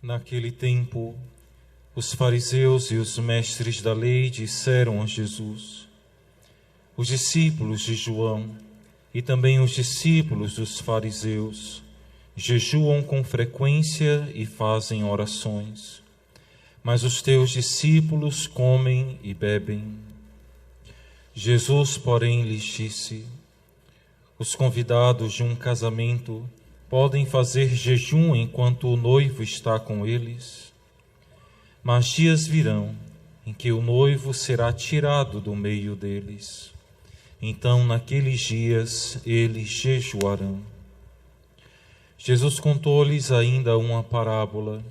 Naquele tempo, os fariseus e os mestres da lei disseram a Jesus: os discípulos de João e também os discípulos dos fariseus jejuam com frequência e fazem orações, mas os teus discípulos comem e bebem. Jesus, porém, lhes disse: os convidados de um casamento podem fazer jejum enquanto o noivo está com eles? Mas dias virão em que o noivo será tirado do meio deles. Então, naqueles dias, eles jejuarão. Jesus contou-lhes ainda uma parábola.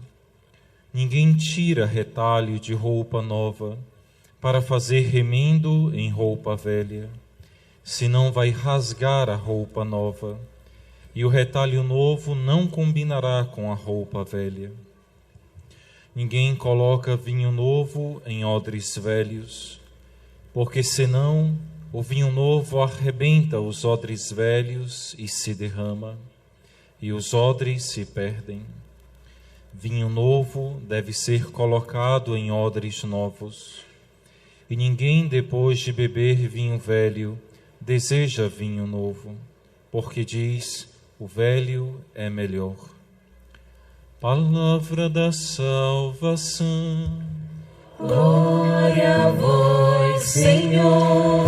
Ninguém tira retalho de roupa nova para fazer remendo em roupa velha, senão vai rasgar a roupa nova, e o retalho novo não combinará com a roupa velha. Ninguém coloca vinho novo em odres velhos, porque senão o vinho novo arrebenta os odres velhos e se derrama, e os odres se perdem. Vinho novo deve ser colocado em odres novos, e ninguém, depois de beber vinho velho, deseja vinho novo, porque diz: o velho é melhor. Palavra da salvação. Glória a vós, Senhor.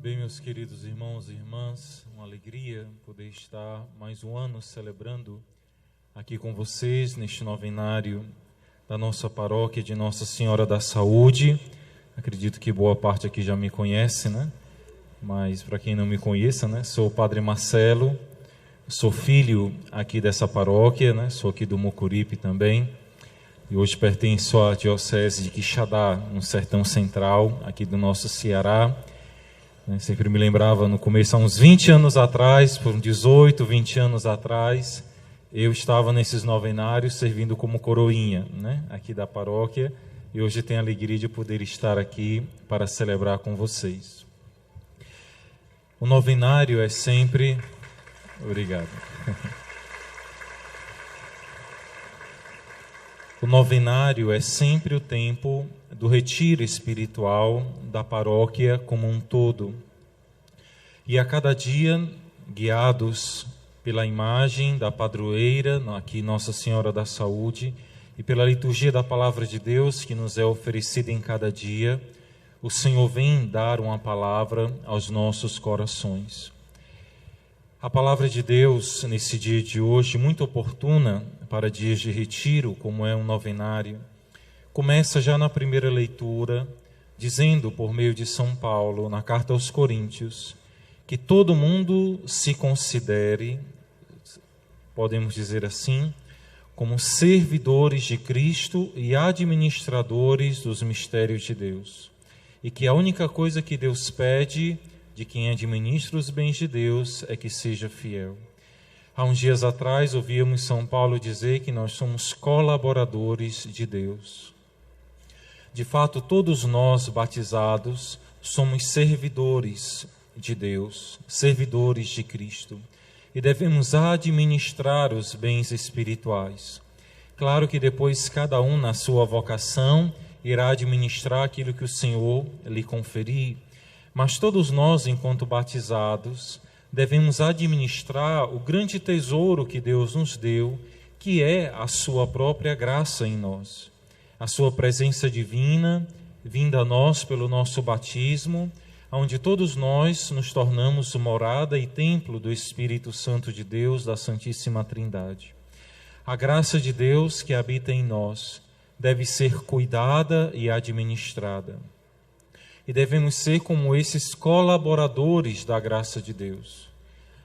Bem, meus queridos irmãos e irmãs, uma alegria poder estar mais um ano celebrando aqui com vocês neste novenário da nossa paróquia de Nossa Senhora da Saúde. Acredito que boa parte aqui já me conhece, né? Mas para quem não me conheça, né? Sou o Padre Marcelo, sou filho aqui dessa paróquia, né? Sou aqui do Mucuripe também, e hoje pertenço à Diocese de Quixadá, no Sertão Central, aqui do nosso Ceará. Sempre me lembrava no começo, há uns 20 anos atrás, por 18, 20 anos atrás, eu estava nesses novenários servindo como coroinha, né, aqui da paróquia, e hoje tenho a alegria de poder estar aqui para celebrar com vocês. O novenário é sempre... Obrigado. O novenário é sempre o tempo do retiro espiritual da paróquia como um todo. E a cada dia, guiados pela imagem da padroeira, aqui Nossa Senhora da Saúde, e pela liturgia da Palavra de Deus que nos é oferecida em cada dia, o Senhor vem dar uma palavra aos nossos corações. A Palavra de Deus, nesse dia de hoje, muito oportuna para dias de retiro, como é um novenário, começa já na primeira leitura, dizendo por meio de São Paulo, na carta aos Coríntios, que todo mundo se considere, podemos dizer assim, como servidores de Cristo e administradores dos mistérios de Deus. E que a única coisa que Deus pede de quem administra os bens de Deus é que seja fiel. Há uns dias atrás ouvíamos São Paulo dizer que nós somos colaboradores de Deus. De fato, todos nós batizados somos servidores de Deus, servidores de Cristo, e devemos administrar os bens espirituais. Claro que depois cada um na sua vocação irá administrar aquilo que o Senhor lhe conferir, mas todos nós, enquanto batizados, devemos administrar o grande tesouro que Deus nos deu, que é a sua própria graça em nós. A sua presença divina, vinda a nós pelo nosso batismo, onde todos nós nos tornamos morada e templo do Espírito Santo de Deus, da Santíssima Trindade. A graça de Deus que habita em nós deve ser cuidada e administrada. E devemos ser como esses colaboradores da graça de Deus.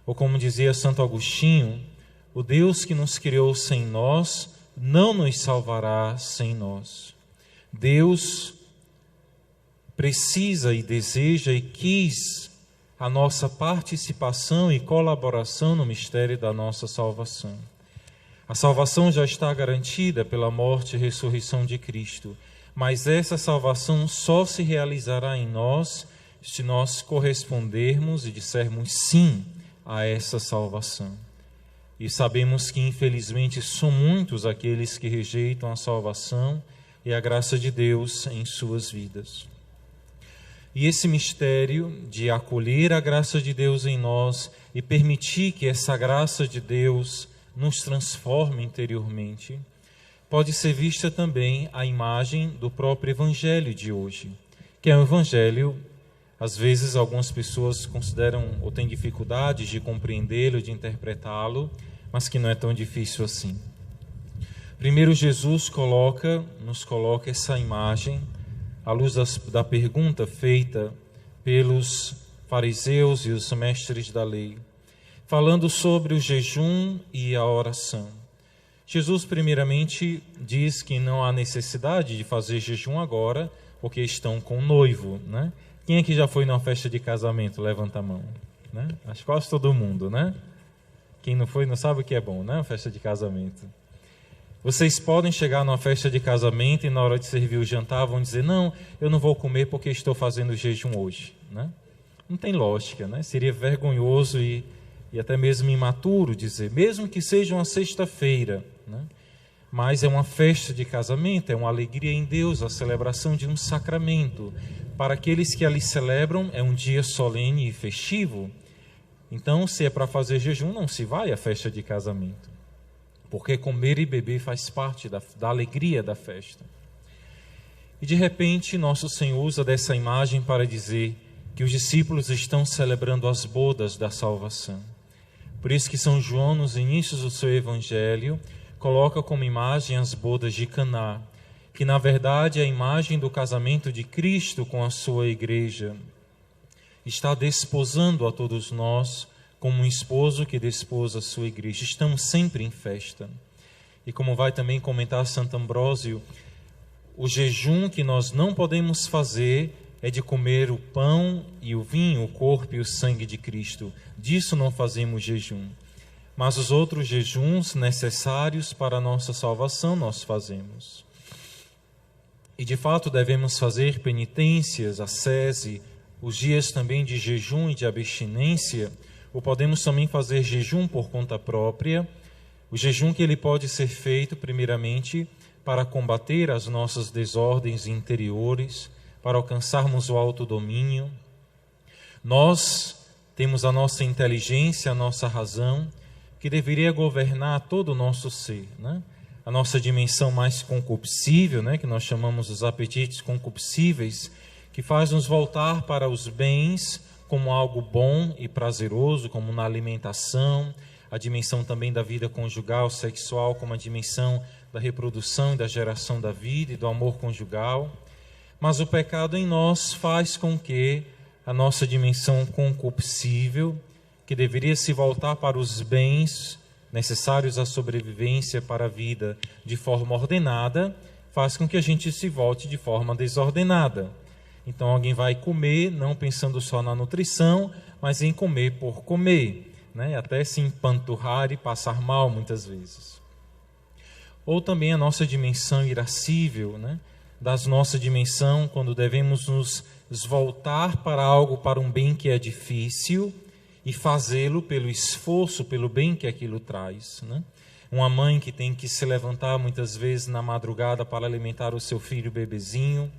Ou como dizia Santo Agostinho, o Deus que nos criou sem nós não nos salvará sem nós. Deus precisa e deseja e quis a nossa participação e colaboração no mistério da nossa salvação. A salvação já está garantida pela morte e ressurreição de Cristo, mas essa salvação só se realizará em nós se nós correspondermos e dissermos sim a essa salvação. E sabemos que, infelizmente, são muitos aqueles que rejeitam a salvação e a graça de Deus em suas vidas. E esse mistério de acolher a graça de Deus em nós e permitir que essa graça de Deus nos transforme interiormente, pode ser vista também a imagem do próprio Evangelho de hoje, que é um Evangelho, às vezes algumas pessoas consideram ou têm dificuldades de compreendê-lo, de interpretá-lo, mas que não é tão difícil assim. Primeiro, Jesus nos coloca essa imagem à luz da pergunta feita pelos fariseus e os mestres da lei, falando sobre o jejum e a oração. Jesus, primeiramente, diz que não há necessidade de fazer jejum agora, porque estão com o noivo, né? Quem aqui já foi numa festa de casamento? Levanta a mão, né? Acho que quase todo mundo, né? Quem não foi não sabe o que é bom, né? Uma festa de casamento. Vocês podem chegar numa festa de casamento e na hora de servir o jantar vão dizer: não, eu não vou comer porque estou fazendo jejum hoje, né? Não tem lógica, né? Seria vergonhoso e até mesmo imaturo dizer, mesmo que seja uma sexta-feira, né? Mas é uma festa de casamento, é uma alegria em Deus, a celebração de um sacramento. Para aqueles que ali celebram, é um dia solene e festivo. Então, se é para fazer jejum, não se vai à festa de casamento, porque comer e beber faz parte da alegria da festa. E de repente, nosso Senhor usa dessa imagem para dizer que os discípulos estão celebrando as bodas da salvação. Por isso que São João, nos inícios do seu evangelho, coloca como imagem as bodas de Caná, que na verdade é a imagem do casamento de Cristo com a sua igreja. Está desposando a todos nós como um esposo que desposa a sua igreja. Estamos sempre em festa. E como vai também comentar Santo Ambrósio, o jejum que nós não podemos fazer é de comer o pão e o vinho, o corpo e o sangue de Cristo. Disso não fazemos jejum. Mas os outros jejuns necessários para a nossa salvação nós fazemos. E de fato devemos fazer penitências, ascese, os dias também de jejum e de abstinência, ou podemos também fazer jejum por conta própria, o jejum que ele pode ser feito primeiramente para combater as nossas desordens interiores, para alcançarmos o autodomínio. Nós temos a nossa inteligência, a nossa razão, que deveria governar todo o nosso ser, né? A nossa dimensão mais concupiscível, né? Que nós chamamos os apetites concupiscíveis, que faz nos voltar para os bens como algo bom e prazeroso, como na alimentação, a dimensão também da vida conjugal, sexual, como a dimensão da reprodução e da geração da vida e do amor conjugal. Mas o pecado em nós faz com que a nossa dimensão concupiscível, que deveria se voltar para os bens necessários à sobrevivência para a vida de forma ordenada, faz com que a gente se volte de forma desordenada. Então alguém vai comer, não pensando só na nutrição, mas em comer por comer, né? Até se empanturrar e passar mal muitas vezes. Ou também a nossa dimensão irascível, né? Das nossa dimensão, quando devemos nos voltar para algo, para um bem que é difícil, e fazê-lo pelo esforço, pelo bem que aquilo traz, né? Uma mãe que tem que se levantar muitas vezes na madrugada para alimentar o seu filho bebezinho,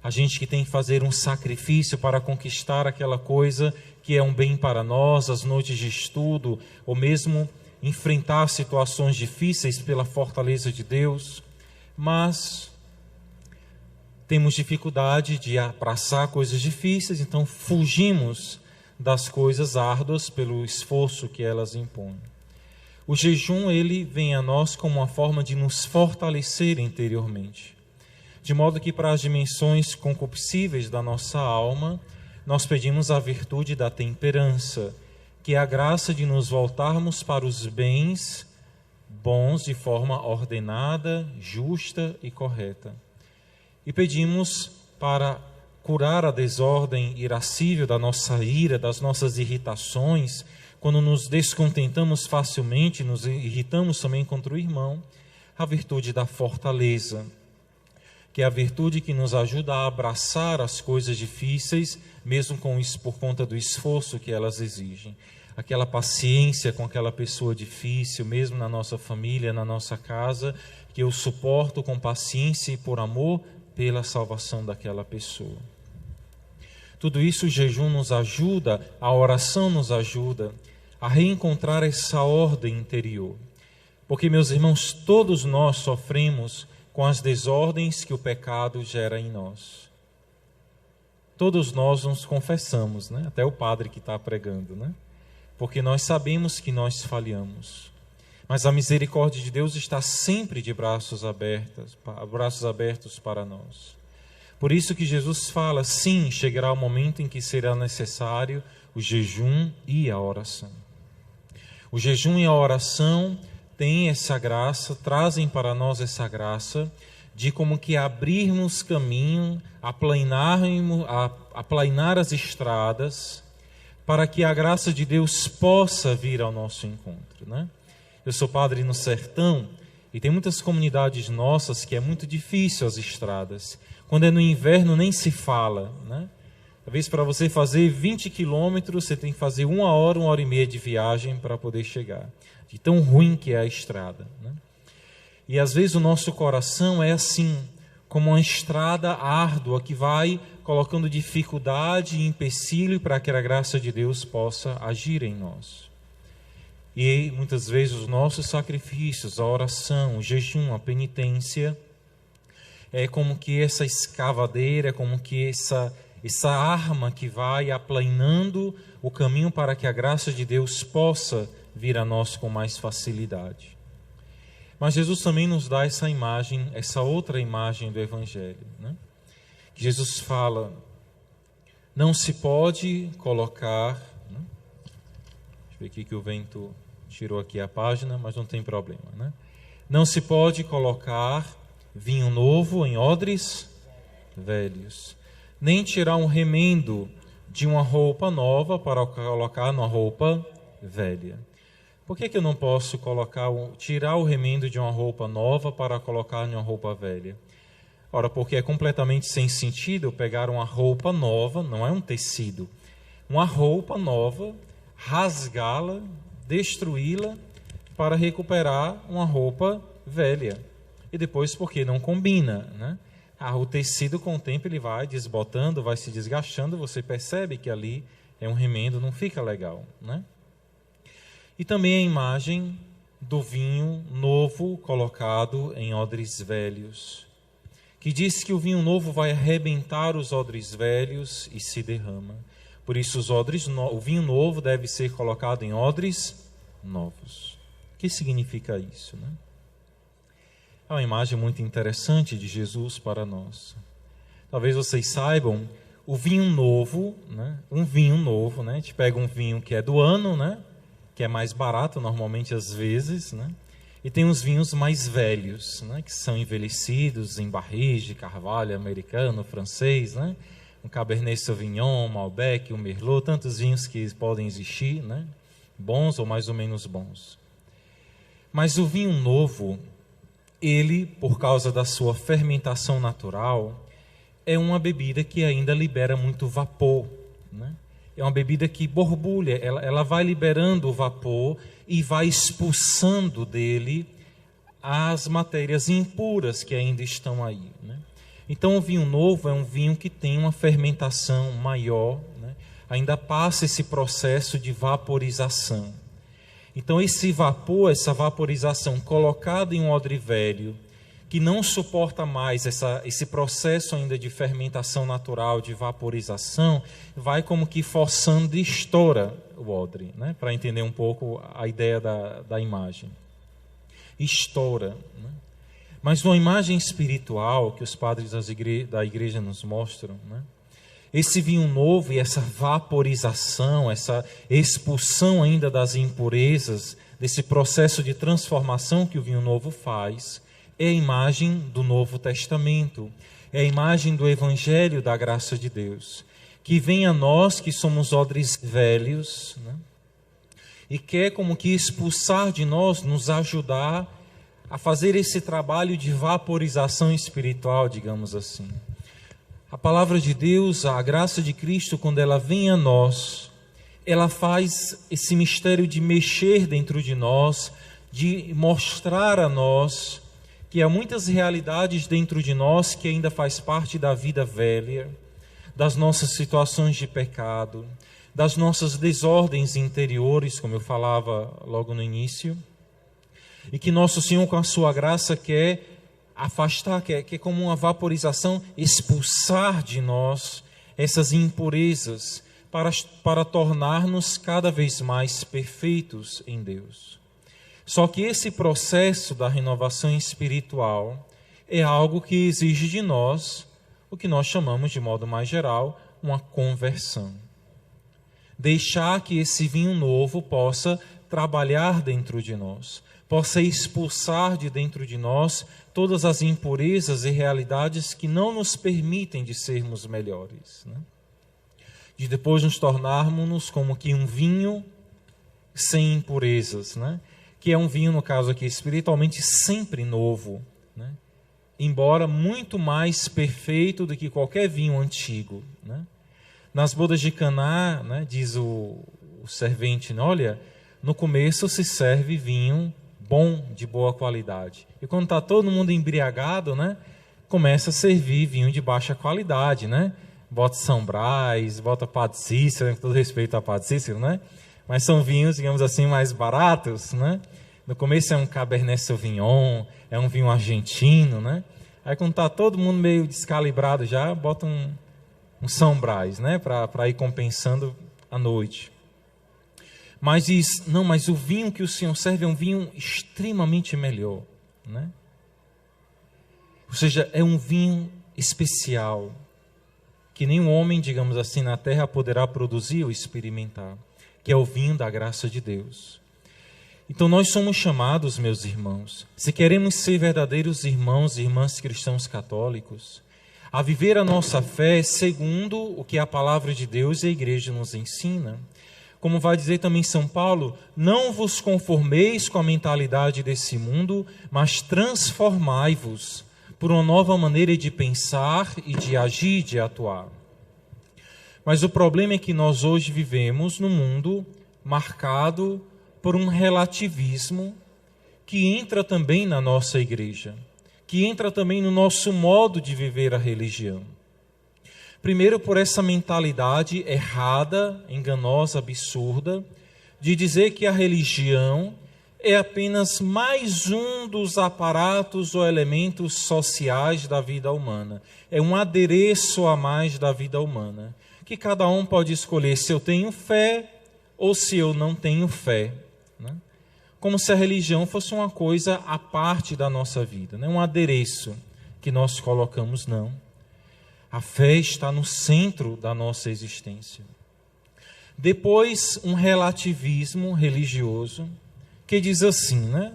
a gente que tem que fazer um sacrifício para conquistar aquela coisa que é um bem para nós, as noites de estudo, ou mesmo enfrentar situações difíceis pela fortaleza de Deus, mas temos dificuldade de abraçar coisas difíceis, então fugimos das coisas árduas pelo esforço que elas impõem. O jejum, ele vem a nós como uma forma de nos fortalecer interiormente. De modo que para as dimensões concupiscíveis da nossa alma, nós pedimos a virtude da temperança, que é a graça de nos voltarmos para os bens bons de forma ordenada, justa e correta. E pedimos para curar a desordem irascível da nossa ira, das nossas irritações, quando nos descontentamos facilmente, nos irritamos também contra o irmão, a virtude da fortaleza, que é a virtude que nos ajuda a abraçar as coisas difíceis, mesmo por conta do esforço que elas exigem. Aquela paciência com aquela pessoa difícil, mesmo na nossa família, na nossa casa, que eu suporto com paciência e por amor pela salvação daquela pessoa. Tudo isso o jejum nos ajuda, a oração nos ajuda a reencontrar essa ordem interior. Porque, meus irmãos, todos nós sofremos com as desordens que o pecado gera em nós. Todos nós nos confessamos, né? Até o padre que está pregando, né? Porque nós sabemos que nós falhamos. Mas a misericórdia de Deus está sempre de braços abertos para nós. Por isso que Jesus fala, sim, chegará o momento em que será necessário o jejum e a oração. O jejum e a oração têm essa graça, trazem para nós essa graça de como que abrirmos caminho, aplainar as estradas, para que a graça de Deus possa vir ao nosso encontro, né? Eu sou padre no sertão e tem muitas comunidades nossas que é muito difícil as estradas. Quando é no inverno nem se fala, né? Talvez para você fazer 20 quilômetros, você tem que fazer 1 hora e meia de viagem para poder chegar. De tão ruim que é a estrada, né? E às vezes o nosso coração é assim, como uma estrada árdua que vai colocando dificuldade e empecilho para que a graça de Deus possa agir em nós. E muitas vezes os nossos sacrifícios, a oração, o jejum, a penitência, é como que essa escavadeira, como que essa arma que vai aplainando o caminho para que a graça de Deus possa vir a nós com mais facilidade. Mas Jesus também nos dá essa imagem, essa outra imagem do Evangelho, né? Que Jesus fala, não se pode colocar, né? Deixa eu ver aqui que o vento tirou aqui a página, mas não tem problema, né? Não se pode colocar vinho novo em odres velhos, nem tirar um remendo de uma roupa nova para colocar numa roupa velha. Por que eu não posso tirar o remendo de uma roupa nova para colocar em uma roupa velha? Ora, porque é completamente sem sentido eu pegar uma roupa nova, não é um tecido, uma roupa nova, rasgá-la, destruí-la para recuperar uma roupa velha. E depois porque não combina, né? O tecido com o tempo ele vai desbotando, vai se desgastando, você percebe que ali é um remendo, não fica legal, né? E também a imagem do vinho novo colocado em odres velhos, que diz que o vinho novo vai arrebentar os odres velhos e se derrama. Por isso o vinho novo deve ser colocado em odres novos. O que significa isso, né? É uma imagem muito interessante de Jesus para nós. Talvez vocês saibam, o vinho novo, né? Um vinho novo, né? A gente pega um vinho que é do ano, né? Que é mais barato normalmente às vezes, né? E tem os vinhos mais velhos, né? Que são envelhecidos em barris de carvalho americano, francês, né? Um Cabernet Sauvignon, um Malbec, um Merlot, tantos vinhos que podem existir, né? Bons ou mais ou menos bons. Mas o vinho novo, ele, por causa da sua fermentação natural, é uma bebida que ainda libera muito vapor, né? É uma bebida que borbulha, ela vai liberando o vapor e vai expulsando dele as matérias impuras que ainda estão aí, né? Então o vinho novo é um vinho que tem uma fermentação maior, né? Ainda passa esse processo de vaporização. Então esse vapor, essa vaporização colocada em um odre velho, que não suporta mais esse processo ainda de fermentação natural, de vaporização, vai como que forçando e estoura o odre, né? Para entender um pouco a ideia da imagem. Estoura, né? Mas numa imagem espiritual que os padres da igreja nos mostram, né? Esse vinho novo e essa vaporização, essa expulsão ainda das impurezas, desse processo de transformação que o vinho novo faz, é a imagem do Novo Testamento, é a imagem do Evangelho da graça de Deus, que vem a nós que somos odres velhos, né? E quer como que expulsar de nós, nos ajudar a fazer esse trabalho de vaporização espiritual, digamos assim. A palavra de Deus, a graça de Cristo, quando ela vem a nós, ela faz esse mistério de mexer dentro de nós, de mostrar a nós que há muitas realidades dentro de nós que ainda faz parte da vida velha, das nossas situações de pecado, das nossas desordens interiores, como eu falava logo no início, e que nosso Senhor, com a sua graça, quer afastar, quer como uma vaporização, expulsar de nós essas impurezas para tornar-nos cada vez mais perfeitos em Deus. Só que esse processo da renovação espiritual é algo que exige de nós o que nós chamamos, de modo mais geral, uma conversão. Deixar que esse vinho novo possa trabalhar dentro de nós, possa expulsar de dentro de nós todas as impurezas e realidades que não nos permitem de sermos melhores, né? De depois nos tornarmos como que um vinho sem impurezas, né? Que é um vinho, no caso aqui, espiritualmente sempre novo, né? Embora muito mais perfeito do que qualquer vinho antigo, né? Nas bodas de Caná, né, diz o servente, olha, no começo se serve vinho bom, de boa qualidade. E quando está todo mundo embriagado, né, começa a servir vinho de baixa qualidade, né? Bota São Brás, bota Padre Cícero, com todo respeito a Padre Cícero, né? Mas são vinhos, digamos assim, mais baratos, né? No começo é um Cabernet Sauvignon, é um vinho argentino, né? Aí quando está todo mundo meio descalibrado já, bota um São Brás, né? Para ir compensando a noite. Mas diz, não, mas o vinho que o Senhor serve é um vinho extremamente melhor, né? Ou seja, é um vinho especial, que nenhum homem, digamos assim, na terra poderá produzir ou experimentar, que é o vinho da graça de Deus. Então nós somos chamados, meus irmãos, se queremos ser verdadeiros irmãos e irmãs cristãos católicos, a viver a nossa fé segundo o que a palavra de Deus e a igreja nos ensina. Como vai dizer também São Paulo, não vos conformeis com a mentalidade desse mundo, mas transformai-vos por uma nova maneira de pensar e de agir, de atuar. Mas o problema é que nós hoje vivemos num mundo marcado por um relativismo que entra também na nossa igreja, que entra também no nosso modo de viver a religião. Primeiro, por essa mentalidade errada, enganosa, absurda, de dizer que a religião é apenas mais um dos aparatos ou elementos sociais da vida humana. É um adereço a mais da vida humana, que cada um pode escolher se eu tenho fé ou se eu não tenho fé, né? Como se a religião fosse uma coisa à parte da nossa vida, né? Um adereço que nós colocamos, não. A fé está no centro da nossa existência. Depois, um relativismo religioso que diz assim, né?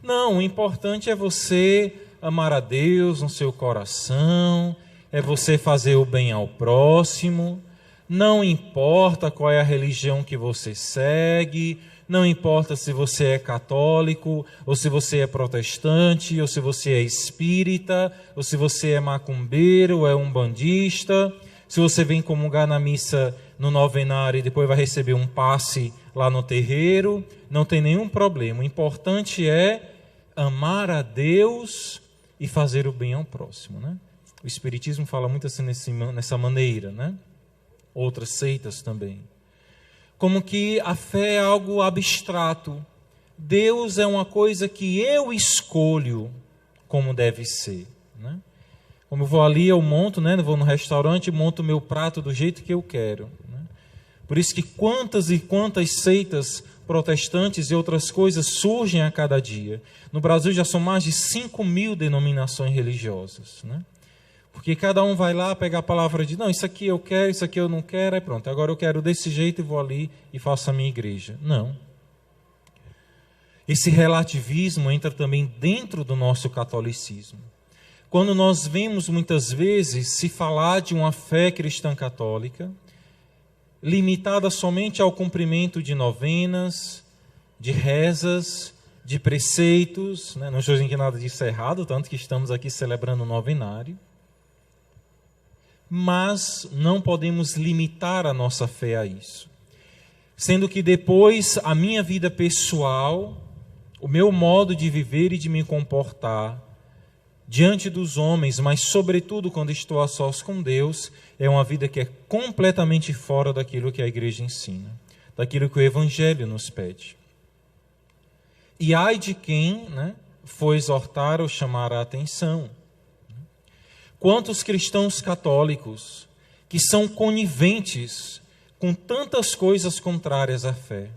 Não, o importante é você amar a Deus no seu coração, é você fazer o bem ao próximo, não importa qual é a religião que você segue, não importa se você é católico, ou se você é protestante, ou se você é espírita, ou se você é macumbeiro, ou é umbandista, se você vem comungar na missa no novenário e depois vai receber um passe lá no terreiro, não tem nenhum problema. O importante é amar a Deus e fazer o bem ao próximo, né? O Espiritismo fala muito assim nessa maneira, né? Outras seitas também. Como que a fé é algo abstrato. Deus é uma coisa que eu escolho como deve ser, né? Como eu vou ali, eu monto, né? Eu vou no restaurante e monto o meu prato do jeito que eu quero, né? Por isso que quantas e quantas seitas protestantes e outras coisas surgem a cada dia. No Brasil já são mais de 5.000 denominações religiosas, né? Porque cada um vai lá pegar a palavra de, não, isso aqui eu quero, isso aqui eu não quero, aí pronto, agora eu quero desse jeito e vou ali e faço a minha igreja. Não. Esse relativismo entra também dentro do nosso catolicismo. Quando nós vemos muitas vezes se falar de uma fé cristã católica, limitada somente ao cumprimento de novenas, de rezas, de preceitos, né? Não estou dizendo que nada disso é errado, tanto que estamos aqui celebrando o novenário. Mas não podemos limitar a nossa fé a isso. Sendo que depois a minha vida pessoal, o meu modo de viver e de me comportar diante dos homens, mas sobretudo quando estou a sós com Deus, é uma vida que é completamente fora daquilo que a igreja ensina, daquilo que o Evangelho nos pede. E ai de quem, né, for exortar ou chamar a atenção. Quantos cristãos católicos que são coniventes com tantas coisas contrárias à fé?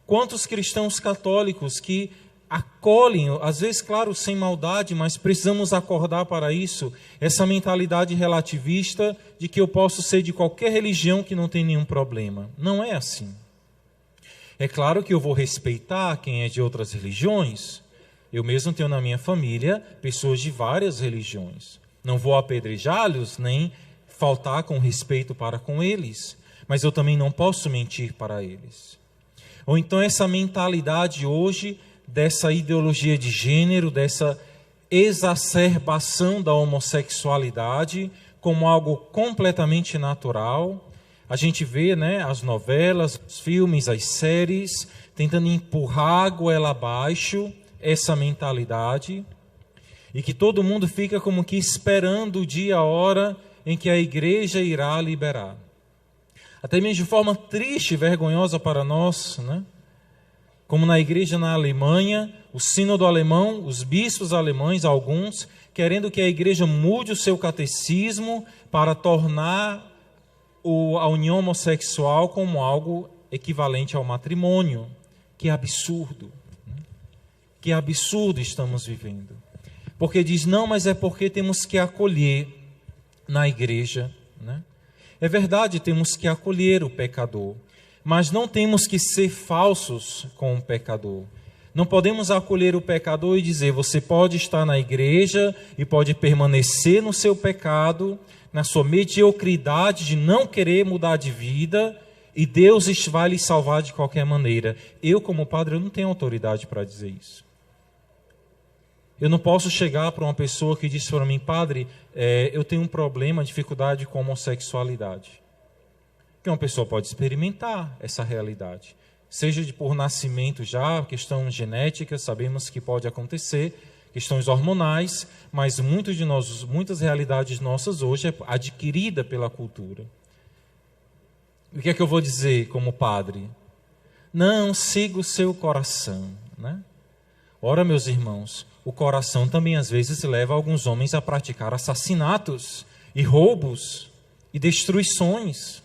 Quantos cristãos católicos que acolhem, às vezes, claro, sem maldade, mas precisamos acordar para isso, essa mentalidade relativista de que eu posso ser de qualquer religião que não tem nenhum problema. Não é assim. É claro que eu vou respeitar quem é de outras religiões. Eu mesmo tenho na minha família pessoas de várias religiões. Não vou apedrejá-los, nem faltar com respeito para com eles, mas eu também não posso mentir para eles. Ou então essa mentalidade hoje dessa ideologia de gênero, dessa exacerbação da homossexualidade como algo completamente natural. A gente vê, né, as novelas, os filmes, as séries, tentando empurrar a goela abaixo essa mentalidade, e que todo mundo fica como que esperando o dia, a hora em que a igreja irá liberar. Até mesmo de forma triste e vergonhosa para nós, né? Como na igreja na Alemanha, o sínodo alemão, os bispos alemães, alguns, querendo que a igreja mude o seu catecismo para tornar a união homossexual como algo equivalente ao matrimônio. Que absurdo. Né? Que absurdo estamos vivendo. Porque diz, não, mas é porque temos que acolher na igreja, né? É verdade, temos que acolher o pecador, mas não temos que ser falsos com o pecador. Não podemos acolher o pecador e dizer, você pode estar na igreja e pode permanecer no seu pecado, na sua mediocridade de não querer mudar de vida, e Deus vai lhe salvar de qualquer maneira. Eu, como padre, eu não tenho autoridade para dizer isso. Eu não posso chegar para uma pessoa que diz para mim, padre, eu tenho um problema, dificuldade com homossexualidade. Que uma pessoa pode experimentar essa realidade. Seja por nascimento já, questão genética, sabemos que pode acontecer, questões hormonais, mas muitas realidades nossas hoje é adquirida pela cultura. O que é que eu vou dizer como padre? Não, siga o seu coração, né? Ora, meus irmãos, o coração também às vezes leva alguns homens a praticar assassinatos e roubos e destruições.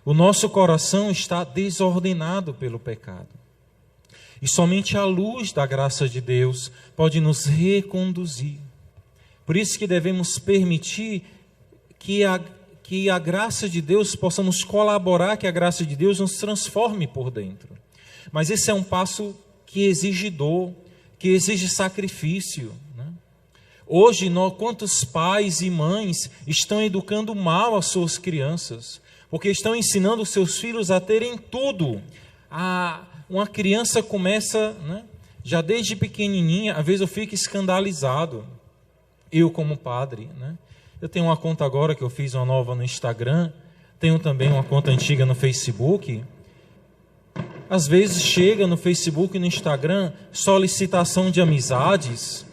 O nosso coração está desordenado pelo pecado. E somente a luz da graça de Deus pode nos reconduzir. Por isso que devemos permitir que a graça de Deus, possamos colaborar, que a graça de Deus nos transforme por dentro. Mas esse é um passo que exige dor, que exige sacrifício, né? Hoje, quantos pais e mães estão educando mal as suas crianças, porque estão ensinando os seus filhos a terem tudo. Uma criança começa, né, já desde pequenininha, às vezes eu fico escandalizado, eu como padre, né? Eu tenho uma conta agora que eu fiz uma nova no Instagram, tenho também uma conta antiga no Facebook. Às vezes chega no Facebook e no Instagram solicitação de amizades,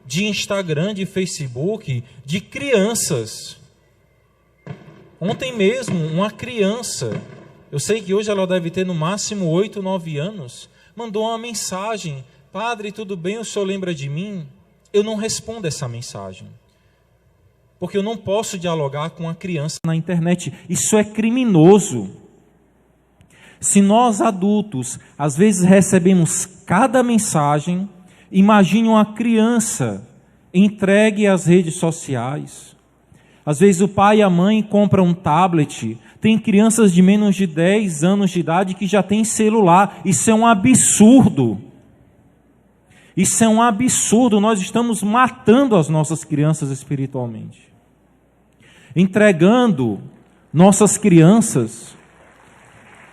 de Instagram, de Facebook, de crianças. Ontem mesmo, uma criança, eu sei que hoje ela deve ter no máximo 8, 9 anos, mandou uma mensagem, padre, tudo bem, o senhor lembra de mim? Eu não respondo essa mensagem. porque eu não posso dialogar com uma criança na internet. Isso é criminoso. Se nós adultos, às vezes recebemos cada mensagem, imagine uma criança entregue às redes sociais. Às vezes o pai e a mãe compram um tablet. Tem crianças de menos de 10 anos de idade que já têm celular. Isso é um absurdo. Isso é um absurdo. Nós estamos matando as nossas crianças espiritualmente. Entregando nossas crianças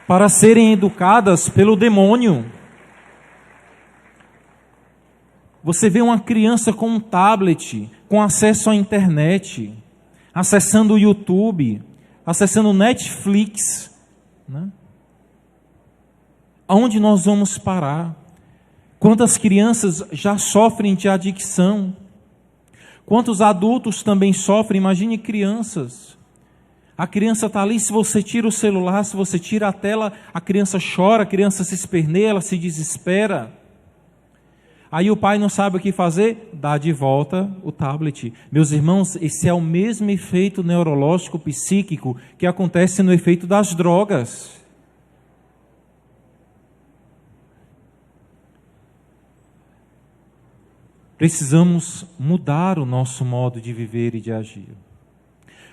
para serem educadas pelo demônio. Você vê uma criança com um tablet, com acesso à internet, acessando o YouTube, acessando o Netflix, né? Aonde nós vamos parar? Quantas crianças já sofrem de adicção? Quantos adultos também sofrem? Imagine crianças. A criança está ali, se você tira o celular, se você tira a tela, a criança chora, a criança se esperneia, ela se desespera. Aí o pai não sabe o que fazer, dá de volta o tablet. Meus irmãos, esse é o mesmo efeito neurológico psíquico que acontece no efeito das drogas. Precisamos mudar o nosso modo de viver e de agir.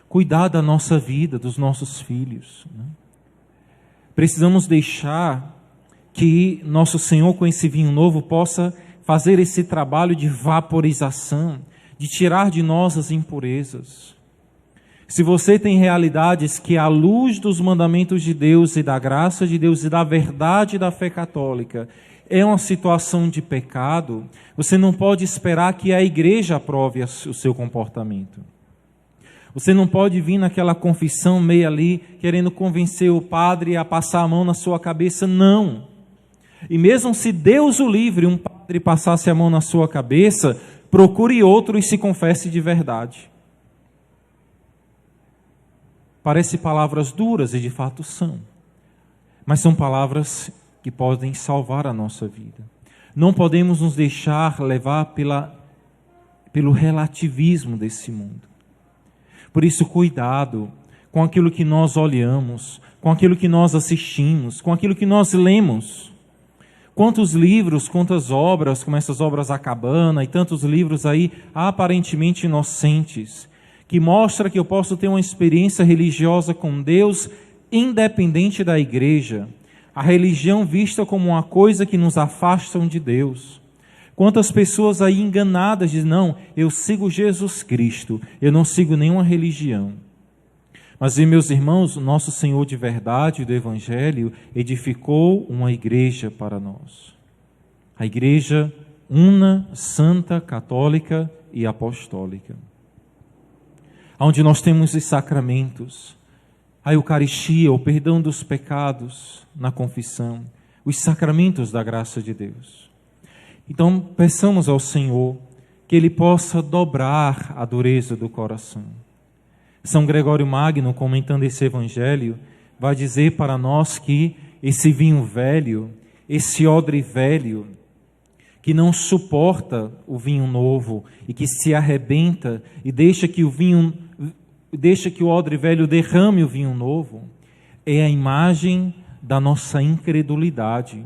Cuidar da nossa vida, dos nossos filhos, né? Precisamos deixar que nosso Senhor, com esse vinho novo, possa fazer esse trabalho de vaporização, de tirar de nós as impurezas. Se você tem realidades que, à luz dos mandamentos de Deus e da graça de Deus e da verdade da fé católica, é uma situação de pecado, você não pode esperar que a igreja aprove o seu comportamento. Você não pode vir naquela confissão meio ali, querendo convencer o padre a passar a mão na sua cabeça, não. E mesmo se Deus o livre, um padre passasse a mão na sua cabeça, procure outro e se confesse de verdade. Parece palavras duras e de fato são, mas são palavras que podem salvar a nossa vida. Não podemos nos deixar levar pelo relativismo desse mundo. Por isso, cuidado com aquilo que nós olhamos, com aquilo que nós assistimos, com aquilo que nós lemos. Quantos livros, quantas obras, como essas obras A Cabana e tantos livros aí aparentemente inocentes, que mostra que eu posso ter uma experiência religiosa com Deus independente da igreja. A religião vista como uma coisa que nos afasta de Deus. Quantas pessoas aí enganadas dizem, não, eu sigo Jesus Cristo, eu não sigo nenhuma religião. Mas, meus irmãos, nosso Senhor de verdade, do Evangelho, edificou uma igreja para nós. A igreja una, santa, católica e apostólica. Onde nós temos os sacramentos, a Eucaristia, o perdão dos pecados na confissão, os sacramentos da graça de Deus. Então, peçamos ao Senhor que Ele possa dobrar a dureza do coração. São Gregório Magno, comentando esse evangelho, vai dizer para nós que esse vinho velho, esse odre velho, que não suporta o vinho novo e que se arrebenta e deixa que o odre velho derrame o vinho novo, é a imagem da nossa incredulidade,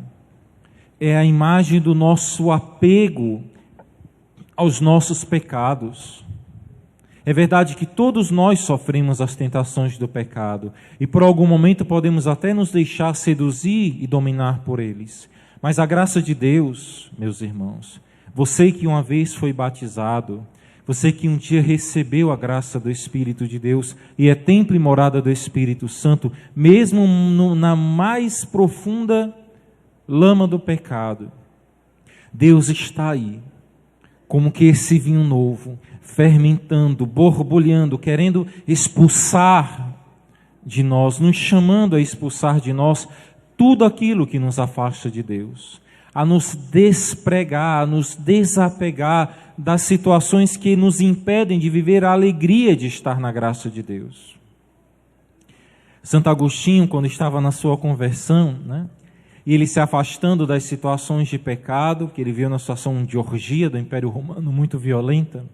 é a imagem do nosso apego aos nossos pecados. É verdade que todos nós sofremos as tentações do pecado e por algum momento podemos até nos deixar seduzir e dominar por eles. Mas a graça de Deus, meus irmãos, você que uma vez foi batizado, você que um dia recebeu a graça do Espírito de Deus e é templo e morada do Espírito Santo, mesmo na mais profunda lama do pecado, Deus está aí, como que esse vinho novo, fermentando, borbulhando, querendo expulsar de nós, nos chamando a expulsar de nós tudo aquilo que nos afasta de Deus, a nos despregar, a nos desapegar das situações que nos impedem de viver a alegria de estar na graça de Deus. Santo Agostinho, quando estava na sua conversão, e ele se afastando das situações de pecado, que ele viu na situação de orgia do Império Romano muito violenta,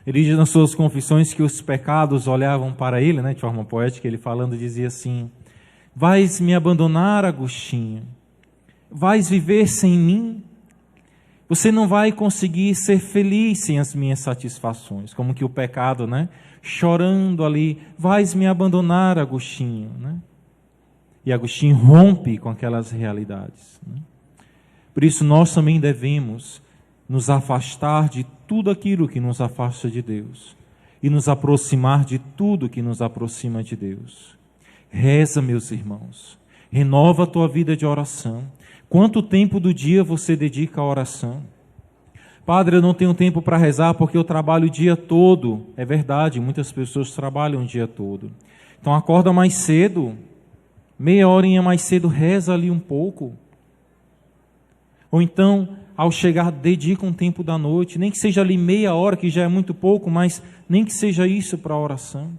Ele diz nas suas confissões que os pecados olhavam para ele, né, de forma poética, ele falando dizia assim: vais me abandonar, Agostinho? Vais viver sem mim? Você não vai conseguir ser feliz sem as minhas satisfações. Como que o pecado, né, chorando ali: vais me abandonar, Agostinho, né? E Agostinho rompe com aquelas realidades, né? Por isso nós também devemos nos afastar de tudo aquilo que nos afasta de Deus e nos aproximar de tudo que nos aproxima de Deus. Reza, meus irmãos, renova a tua vida de oração. Quanto tempo do dia você dedica à oração? Padre, eu não tenho tempo para rezar porque eu trabalho o dia todo. É verdade, muitas pessoas trabalham o dia todo. Então acorda mais cedo, meia horinha mais cedo, reza ali um pouco. Ou então, ao chegar, dedica um tempo da noite, nem que seja ali meia hora, que já é muito pouco, mas nem que seja isso para a oração.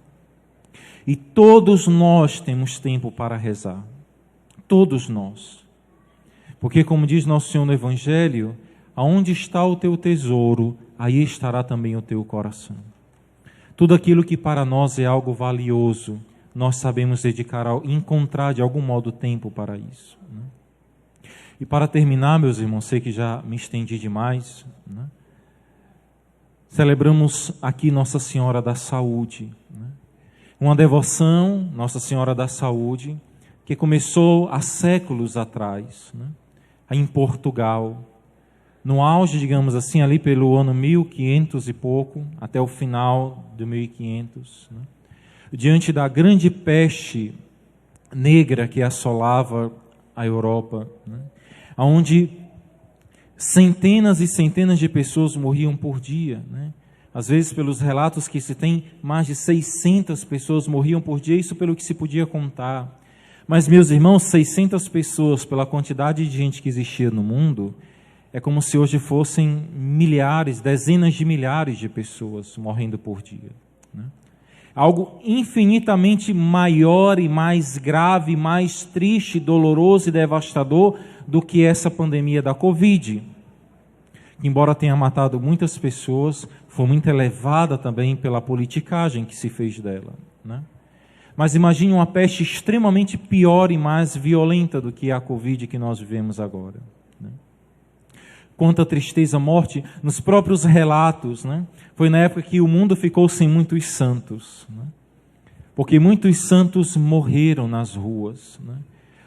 E todos nós temos tempo para rezar. Todos nós. Porque, como diz Nosso Senhor no Evangelho, aonde está o teu tesouro, aí estará também o teu coração. Tudo aquilo que para nós é algo valioso, nós sabemos dedicar, encontrar de algum modo tempo para isso, né? E para terminar, meus irmãos, sei que já me estendi demais, né? Celebramos aqui Nossa Senhora da Saúde, né? Uma devoção, Nossa Senhora da Saúde, que começou há séculos atrás, né? Em Portugal, no auge, digamos assim, ali pelo ano 1500 e pouco, até o final de 1500, né? Diante da grande peste negra que assolava a Europa, né? Onde centenas e centenas de pessoas morriam por dia, né? Às vezes, pelos relatos que se tem, mais de 600 pessoas morriam por dia, isso pelo que se podia contar. Mas, meus irmãos, 600 pessoas, pela quantidade de gente que existia no mundo, é como se hoje fossem milhares, dezenas de milhares de pessoas morrendo por dia, né? Algo infinitamente maior e mais grave, mais triste, doloroso e devastador do que essa pandemia da Covid, que, embora tenha matado muitas pessoas, foi muito elevada também pela politicagem que se fez dela, né? Mas imagine uma peste extremamente pior e mais violenta do que a Covid que nós vivemos agora, né? Quanta tristeza, morte, nos próprios relatos, né? Foi na época que o mundo ficou sem muitos santos, né? Porque muitos santos morreram nas ruas, né?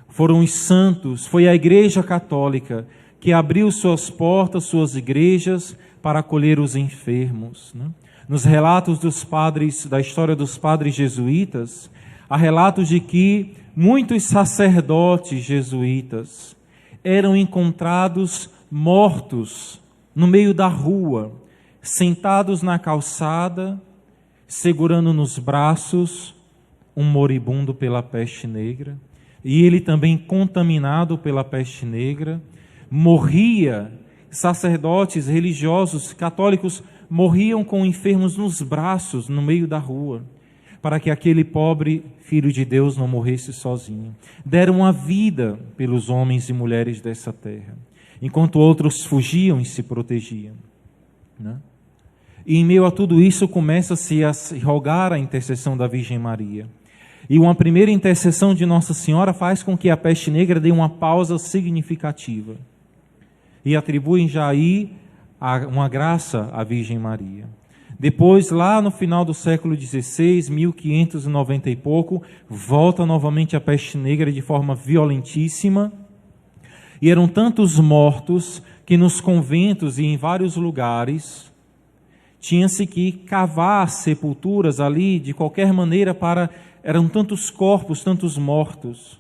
Foram os santos, foi a Igreja Católica que abriu suas portas, suas igrejas, para acolher os enfermos, né? Nos relatos dos padres, da história dos padres jesuítas, há relatos de que muitos sacerdotes jesuítas eram encontrados mortos no meio da rua, sentados na calçada, segurando nos braços um moribundo pela peste negra, e ele também contaminado pela peste negra, morria. Sacerdotes religiosos católicos morriam com enfermos nos braços, no meio da rua, para que aquele pobre filho de Deus não morresse sozinho. Deram a vida pelos homens e mulheres dessa terra, enquanto outros fugiam e se protegiam, né? E em meio a tudo isso começa-se a se rogar a intercessão da Virgem Maria. E uma primeira intercessão de Nossa Senhora faz com que a peste negra dê uma pausa significativa. E atribuem já aí uma graça à Virgem Maria. Depois, lá no final do século XVI, 1590 e pouco, volta novamente a peste negra de forma violentíssima. E eram tantos mortos que nos conventos e em vários lugares tinha-se que cavar sepulturas ali de qualquer maneira para... Eram tantos corpos, tantos mortos.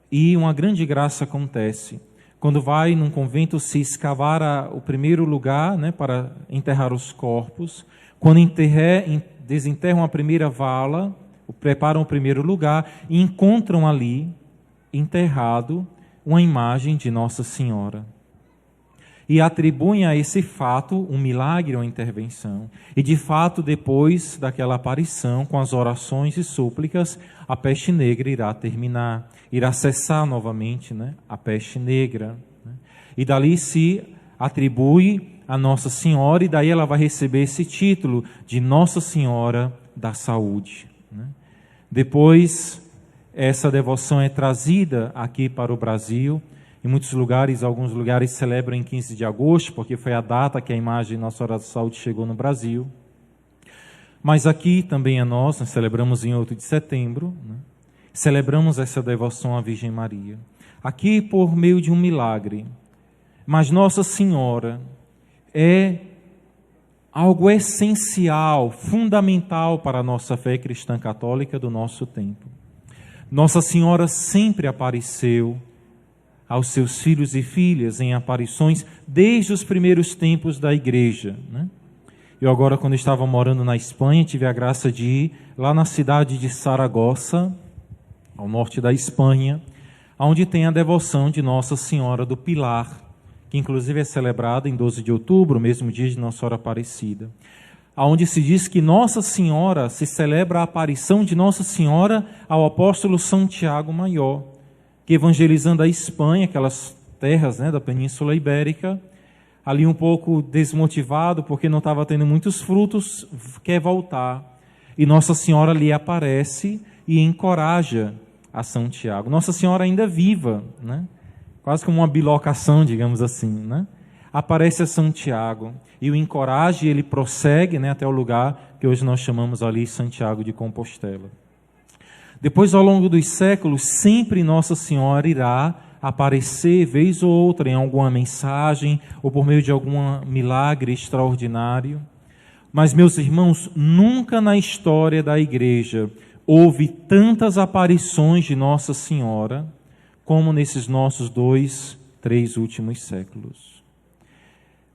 E uma grande graça acontece. Quando vai num convento se escavar o primeiro lugar, né, para enterrar os corpos, quando desenterram a primeira vala, preparam o primeiro lugar e encontram ali, enterrado, uma imagem de Nossa Senhora. E atribuem a esse fato um milagre, uma intervenção. E de fato, depois daquela aparição, com as orações e súplicas, a peste negra irá terminar, irá cessar novamente, né, a peste negra, né? E dali se atribui a Nossa Senhora, e daí ela vai receber esse título de Nossa Senhora da Saúde, né? Depois, essa devoção é trazida aqui para o Brasil. Em muitos lugares, alguns lugares celebram em 15 de agosto, porque foi a data que a imagem de Nossa Senhora da Saúde chegou no Brasil. Mas aqui também é nós celebramos em 8 de setembro, né? Celebramos essa devoção à Virgem Maria. Aqui por meio de um milagre. Mas Nossa Senhora é algo essencial, fundamental para a nossa fé cristã católica do nosso tempo. Nossa Senhora sempre apareceu aos seus filhos e filhas em aparições desde os primeiros tempos da igreja, né? Eu agora, quando estava morando na Espanha, tive a graça de ir lá na cidade de Saragossa, ao norte da Espanha, onde tem a devoção de Nossa Senhora do Pilar, que inclusive é celebrada em 12 de outubro, o mesmo dia de Nossa Senhora Aparecida, onde se diz que Nossa Senhora, se celebra a aparição de Nossa Senhora ao apóstolo São Tiago Maior, que evangelizando a Espanha, aquelas terras, né, da Península Ibérica, ali um pouco desmotivado, porque não estava tendo muitos frutos, quer voltar. E Nossa Senhora lhe aparece e encoraja a São Tiago. Nossa Senhora ainda viva, né? Quase como uma bilocação, digamos assim, né? Aparece a São Tiago e o encoraja, e ele prossegue, né, até o lugar que hoje nós chamamos ali Santiago de Compostela. Depois, ao longo dos séculos, sempre Nossa Senhora irá aparecer, vez ou outra, em alguma mensagem ou por meio de algum milagre extraordinário. Mas, meus irmãos, nunca na história da igreja houve tantas aparições de Nossa Senhora como nesses nossos 2, 3 últimos séculos.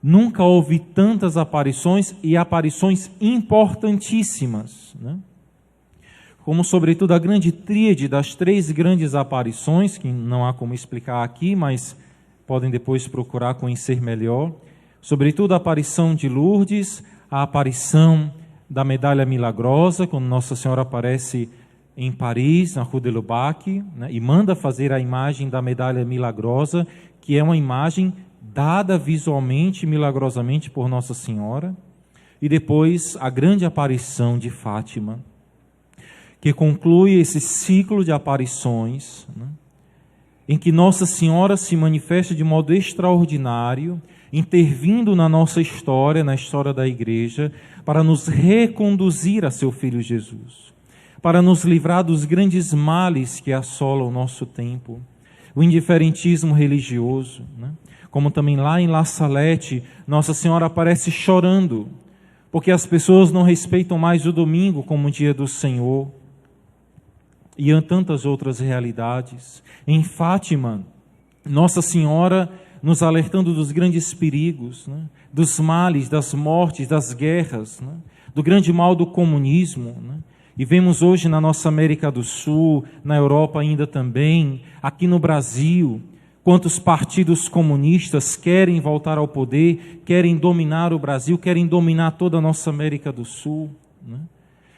Nunca houve tantas aparições, e aparições importantíssimas, né? Como, sobretudo, a grande tríade das 3 grandes aparições, que não há como explicar aqui, mas podem depois procurar conhecer melhor. Sobretudo a aparição de Lourdes, a aparição da Medalha Milagrosa, quando Nossa Senhora aparece em Paris, na Rue de Lubac, né, e manda fazer a imagem da Medalha Milagrosa, que é uma imagem dada visualmente, milagrosamente por Nossa Senhora. E depois a grande aparição de Fátima, que conclui esse ciclo de aparições, né, em que Nossa Senhora se manifesta de modo extraordinário, intervindo na nossa história, na história da igreja, para nos reconduzir a seu Filho Jesus, para nos livrar dos grandes males que assolam o nosso tempo, o indiferentismo religioso, né? Como também lá em La Salette, Nossa Senhora aparece chorando, porque as pessoas não respeitam mais o domingo como dia do Senhor, e em tantas outras realidades. Em Fátima, Nossa Senhora nos alertando dos grandes perigos, né? Dos males, das mortes, das guerras, né? Do grande mal do comunismo, né? E vemos hoje na nossa América do Sul, na Europa ainda também, aqui no Brasil, quantos partidos comunistas querem voltar ao poder, querem dominar o Brasil, querem dominar toda a nossa América do Sul, né?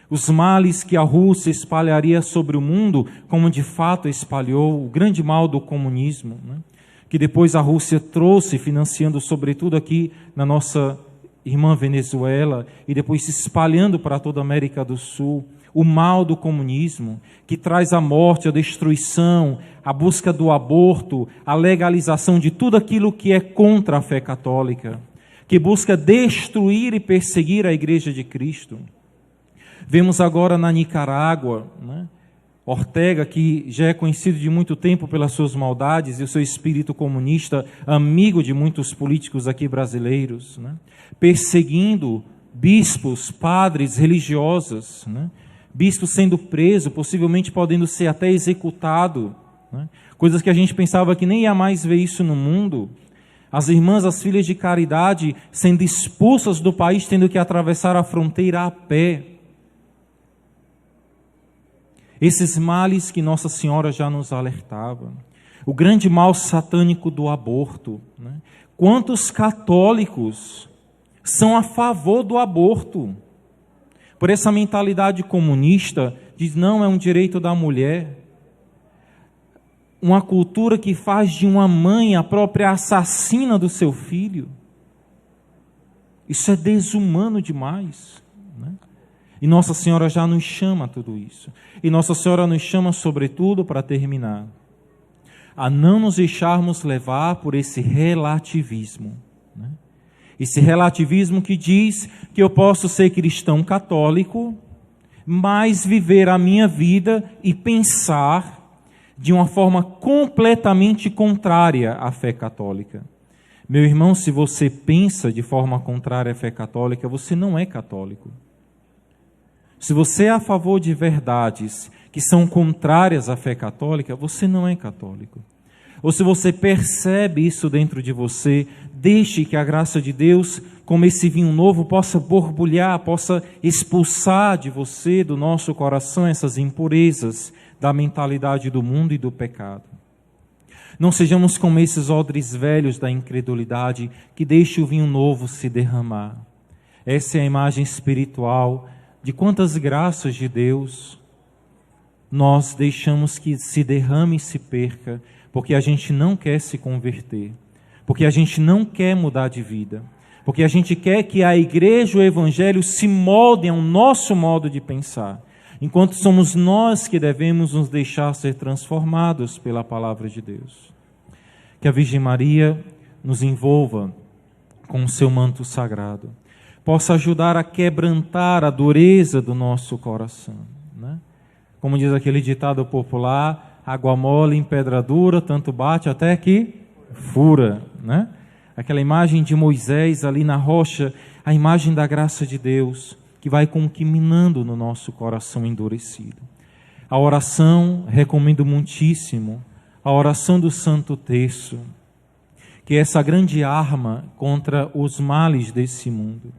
Os males que a Rússia espalharia sobre o mundo, como de fato espalhou o grande mal do comunismo, né? Que depois a Rússia trouxe, financiando sobretudo aqui na nossa irmã Venezuela, e depois se espalhando para toda a América do Sul, o mal do comunismo, que traz a morte, a destruição, a busca do aborto, a legalização de tudo aquilo que é contra a fé católica, que busca destruir e perseguir a Igreja de Cristo. Vemos agora na Nicarágua, né, Ortega, que já é conhecido de muito tempo pelas suas maldades e o seu espírito comunista, amigo de muitos políticos aqui brasileiros, né, perseguindo bispos, padres, religiosas, né, bispos sendo presos, possivelmente podendo ser até executado, né, coisas que a gente pensava que nem ia mais ver isso no mundo. As irmãs, as filhas de caridade, sendo expulsas do país, tendo que atravessar a fronteira a pé. Esses males que Nossa Senhora já nos alertava. O grande mal satânico do aborto, né? Quantos católicos são a favor do aborto? Por essa mentalidade comunista, diz não, é um direito da mulher. Uma cultura que faz de uma mãe a própria assassina do seu filho. Isso é desumano demais, né? E Nossa Senhora já nos chama a tudo isso. E Nossa Senhora nos chama, sobretudo, para terminar, a não nos deixarmos levar por esse relativismo, né? Esse relativismo que diz que eu posso ser cristão católico, mas viver a minha vida e pensar de uma forma completamente contrária à fé católica. Meu irmão, se você pensa de forma contrária à fé católica, você não é católico. Se você é a favor de verdades que são contrárias à fé católica, você não é católico. Ou se você percebe isso dentro de você, deixe que a graça de Deus, como esse vinho novo, possa borbulhar, possa expulsar de você, do nosso coração, essas impurezas da mentalidade do mundo e do pecado. Não sejamos como esses odres velhos da incredulidade que deixam o vinho novo se derramar. Essa é a imagem espiritual de quantas graças de Deus nós deixamos que se derrame e se perca, porque a gente não quer se converter, porque a gente não quer mudar de vida, porque a gente quer que a igreja e o evangelho se moldem ao nosso modo de pensar, enquanto somos nós que devemos nos deixar ser transformados pela palavra de Deus. Que a Virgem Maria nos envolva com o seu manto sagrado, possa ajudar a quebrantar a dureza do nosso coração, né? Como diz aquele ditado popular, água mole em pedra dura, tanto bate até que fura, né? Aquela imagem de Moisés ali na rocha, a imagem da graça de Deus, que vai conquinando no nosso coração endurecido. A oração, recomendo muitíssimo, a oração do Santo Terço, que é essa grande arma contra os males desse mundo.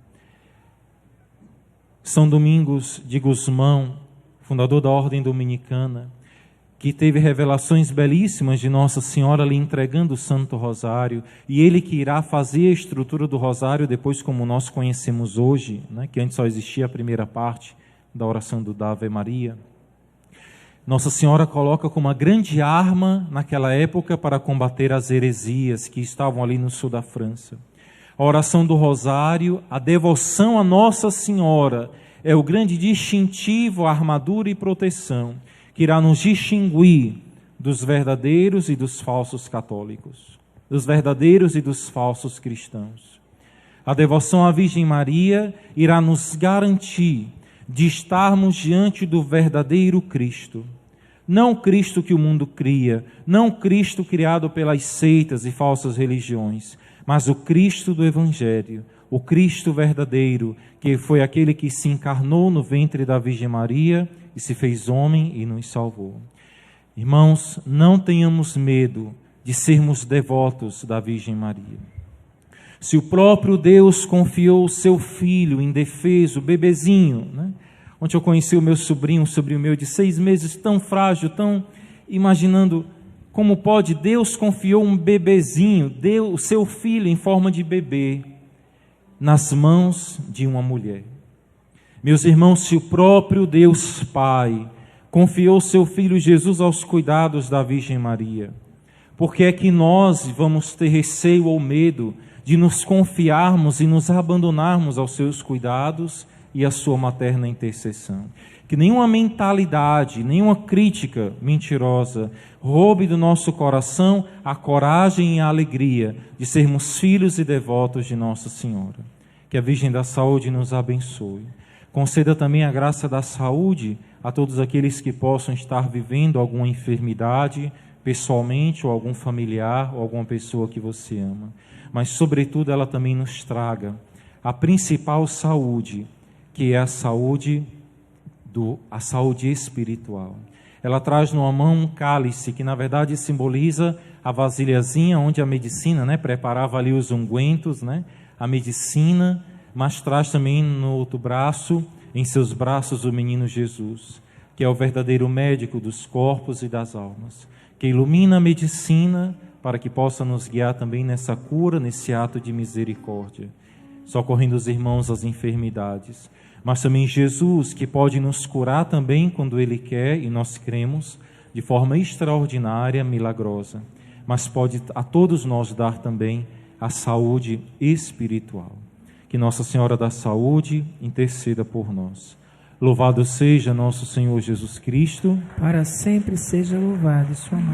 São Domingos de Gusmão, fundador da Ordem Dominicana, que teve revelações belíssimas de Nossa Senhora lhe entregando o Santo Rosário, e ele que irá fazer a estrutura do Rosário depois como nós conhecemos hoje, né, que antes só existia a primeira parte da oração da Ave Maria. Nossa Senhora coloca como uma grande arma naquela época para combater as heresias que estavam ali no sul da França. A oração do Rosário, a devoção a Nossa Senhora é o grande distintivo, a armadura e proteção que irá nos distinguir dos verdadeiros e dos falsos católicos, dos verdadeiros e dos falsos cristãos. A devoção à Virgem Maria irá nos garantir de estarmos diante do verdadeiro Cristo. Não o Cristo que o mundo cria, não o Cristo criado pelas seitas e falsas religiões, mas o Cristo do Evangelho, o Cristo verdadeiro, que foi aquele que se encarnou no ventre da Virgem Maria e se fez homem e nos salvou. Irmãos, não tenhamos medo de sermos devotos da Virgem Maria. Se o próprio Deus confiou o seu filho indefeso, bebezinho, né? Ontem eu conheci o meu sobrinho, um sobrinho meu de 6 meses, tão frágil, tão imaginando como pode, Deus confiou um bebezinho, deu o seu filho em forma de bebê, nas mãos de uma mulher. Meus irmãos, se o próprio Deus Pai confiou seu Filho Jesus aos cuidados da Virgem Maria, por que é que nós vamos ter receio ou medo de nos confiarmos e nos abandonarmos aos seus cuidados e à sua materna intercessão? Que nenhuma mentalidade, nenhuma crítica mentirosa roube do nosso coração a coragem e a alegria de sermos filhos e devotos de Nossa Senhora. Que a Virgem da Saúde nos abençoe. Conceda também a graça da saúde a todos aqueles que possam estar vivendo alguma enfermidade, pessoalmente, ou algum familiar, ou alguma pessoa que você ama. Mas, sobretudo, ela também nos traga a principal saúde, que é a saúde espiritual. Ela traz numa mão um cálice, que na verdade simboliza a vasilhazinha onde a medicina, né, preparava ali os ungüentos, né, a medicina, mas traz também no outro braço, em seus braços, o menino Jesus, que é o verdadeiro médico dos corpos e das almas, que ilumina a medicina para que possa nos guiar também nessa cura, nesse ato de misericórdia, socorrendo os irmãos às enfermidades. Mas também Jesus, que pode nos curar também quando Ele quer, e nós cremos, de forma extraordinária, milagrosa, mas pode a todos nós dar também a saúde espiritual. que Nossa Senhora da Saúde interceda por nós. Louvado seja nosso Senhor Jesus Cristo. Para sempre seja louvado, sua mãe.